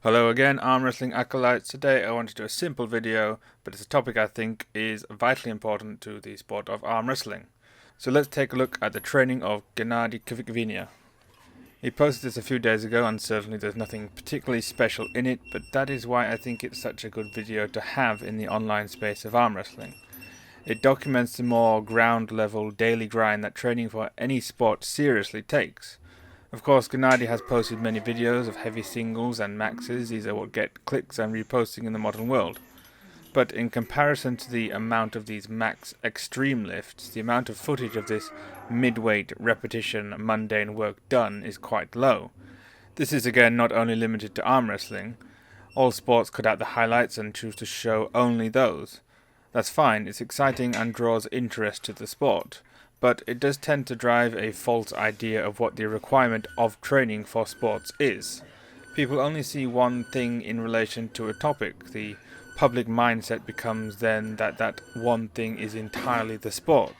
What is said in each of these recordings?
Hello again, Arm Wrestling Acolytes. Today I want to do a simple video, but it's a topic I think is vitally important to the sport of arm wrestling. So let's take a look at the training of GENADI KVIKVINIA. He posted this a few days ago, and certainly there's nothing particularly special in it, but that is why I think it's such a good video to have in the online space of arm wrestling. It documents the more ground level daily grind that training for any sport seriously takes. Of course, GENADI has posted many videos of heavy singles and maxes. These are what get clicks and reposting in the modern world. But in comparison to the amount of these max extreme lifts, the amount of footage of this mid-weight repetition mundane work done is quite low. This is again not only limited to arm wrestling. All sports cut out the highlights and choose to show only those. That's fine, it's exciting and draws interest to the sport. But it does tend to drive a false idea of what the requirement of training for sports is. People only see one thing in relation to a topic. The public mindset becomes then that one thing is entirely the sport.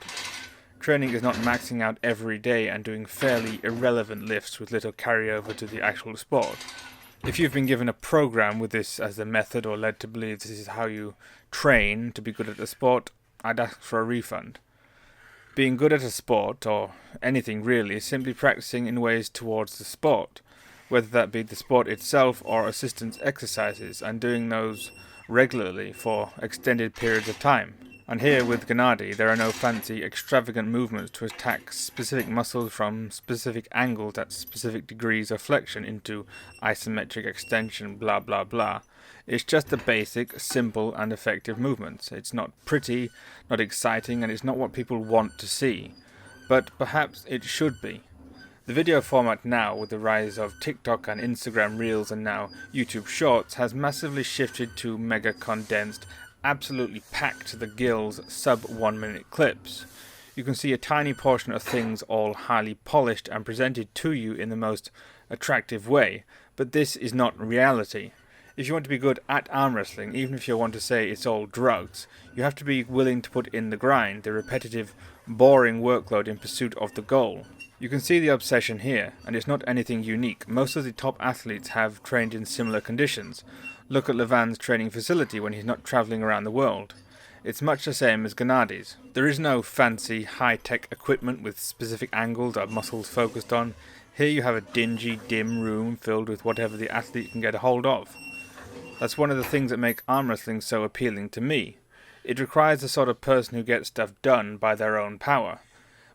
Training is not maxing out every day and doing fairly irrelevant lifts with little carryover to the actual sport. If you've been given a program with this as the method or led to believe this is how you train to be good at the sport, I'd ask for a refund. Being good at a sport, or anything really, is simply practicing in ways towards the sport, whether that be the sport itself or assistance exercises, and doing those regularly for extended periods of time. And here with GENADI, there are no fancy extravagant movements to attack specific muscles from specific angles at specific degrees of flexion into isometric extension, blah blah blah. It's just the basic, simple and effective movements. It's not pretty, not exciting, and it's not what people want to see. But perhaps it should be. The video format now, with the rise of TikTok and Instagram Reels and now YouTube Shorts, has massively shifted to mega condensed, absolutely packed to the gills sub 1 minute clips. You can see a tiny portion of things all highly polished and presented to you in the most attractive way, but this is not reality. If you want to be good at arm wrestling, even if you want to say it's all drugs, you have to be willing to put in the grind, the repetitive, boring workload in pursuit of the goal. You can see the obsession here, and it's not anything unique. Most of the top athletes have trained in similar conditions. Look at Levan's training facility when he's not travelling around the world. It's much the same as GENADI's. There is no fancy, high-tech equipment with specific angles or muscles focused on. Here you have a dingy, dim room filled with whatever the athlete can get a hold of. That's one of the things that make arm wrestling so appealing to me. It requires the sort of person who gets stuff done by their own power.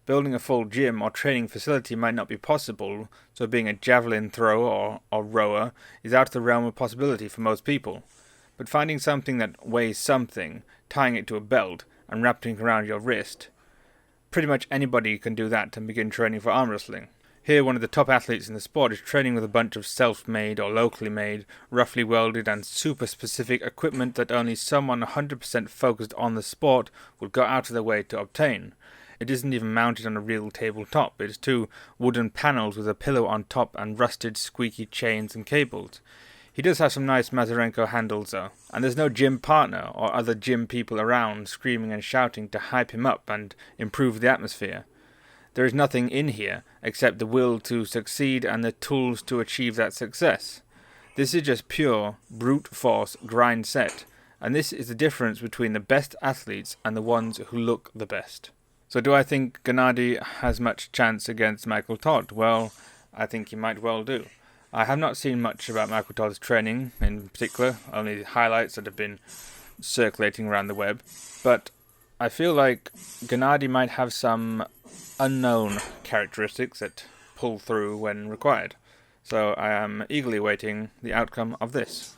Building a full gym or training facility might not be possible, so being a javelin thrower or rower is out of the realm of possibility for most people. But finding something that weighs something, tying it to a belt, and wrapping it around your wrist, pretty much anybody can do that and begin training for arm wrestling. Here, one of the top athletes in the sport is training with a bunch of self-made or locally made, roughly welded and super specific equipment that only someone 100% focused on the sport would go out of their way to obtain. It isn't even mounted on a real tabletop. It's two wooden panels with a pillow on top and rusted, squeaky chains and cables. He does have some nice Mazurenko handles though, and there's no gym partner or other gym people around screaming and shouting to hype him up and improve the atmosphere. There is nothing in here except the will to succeed and the tools to achieve that success. This is just pure, brute force Grindset, and this is the difference between the best athletes and the ones who look the best. So do I think GENADI has much chance against Michael Todd? Well, I think he might well do. I have not seen much about Michael Todd's training in particular, only the highlights that have been circulating around the web, but I feel like GENADI might have some unknown characteristics that pull through when required. So I am eagerly awaiting the outcome of this.